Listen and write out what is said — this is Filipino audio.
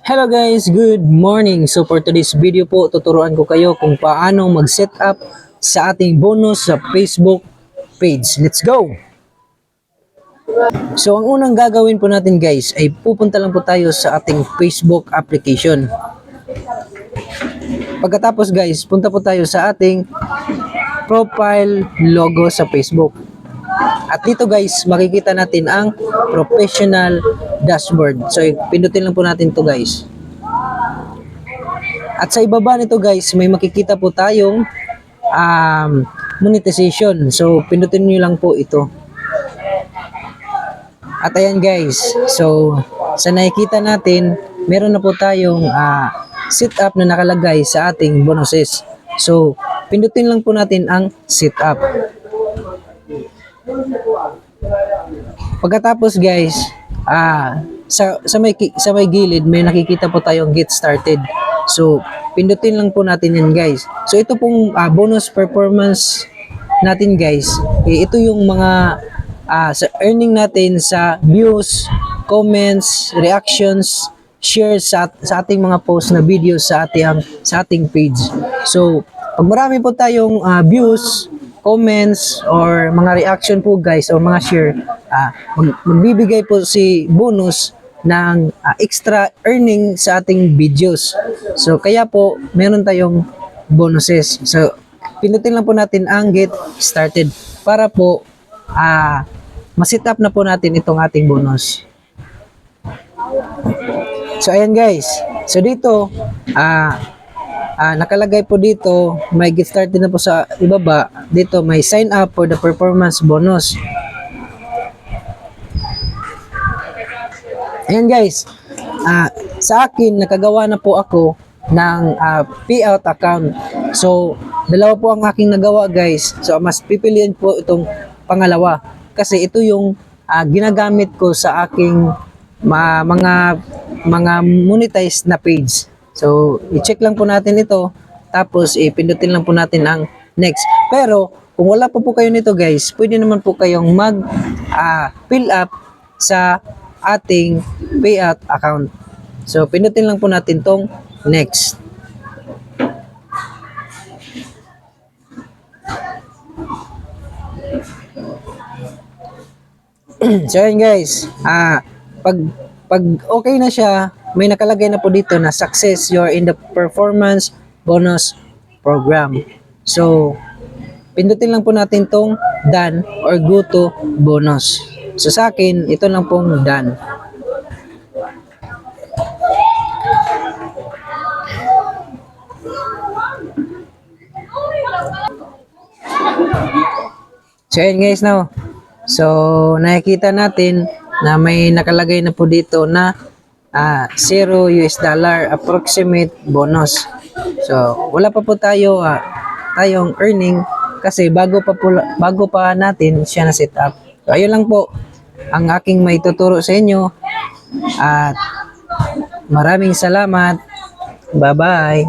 Hello guys, good morning. So for today's video po, tuturuan ko kayo kung paano mag-set up sa ating bonus sa Facebook page. Let's go! So ang unang gagawin po natin guys ay pupunta lang po tayo sa ating Facebook application. Pagkatapos guys, punta po tayo sa ating profile logo sa Facebook. At dito guys, makikita natin ang professional dashboard. So pindutin lang po natin to guys. At sa ibaba nito guys, may makikita po tayong monetization. So pindutin nyo lang po ito. At ayan guys, so sa nakikita natin, meron na po tayong setup na nakalagay sa ating bonuses. So pindutin lang po natin ang setup. Pagkatapos guys, sa may gilid may nakikita po tayong get started. So pindutin lang po natin yan guys. So ito pong bonus performance natin guys, ito yung mga sa earning natin sa views, comments, reactions, shares sa ating mga post na videos sa ating page. So pag marami po tayong views, comments or mga reaction po guys o mga share, magbibigay po si bonus ng extra earning sa ating videos. So kaya po meron tayong bonuses. So pindutin lang po natin ang get started para po ma-set up na po natin itong ating bonus. So ayan guys. So dito nakalagay po dito, may get started na po sa ibaba. Dito may sign up for the performance bonus. Ayan guys, sa akin nakagawa na po ako ng payout account. So dalawa po ang aking nagawa guys. So mas pipiliin po itong pangalawa kasi ito yung ginagamit ko sa aking mga monetized na page. So i-check lang po natin ito, tapos ipindutin lang po natin ang next. Pero kung wala pa po kayo nito guys, pwede naman po kayong mag fill up sa ating payout account. So pindutin lang po natin tong next. So yun guys, pag okay na siya, may nakalagay na po dito na success, you're in the performance bonus program. So pindutin lang po natin tong done or go to bonus. So sa akin, ito lang pong done. So ayan guys now. So nakikita natin na may nakalagay na po dito na $0 approximate bonus. So wala pa po tayong earning kasi bago pa natin siya na set up. So ayun lang po ang aking may tuturo sa inyo at maraming salamat. Bye bye.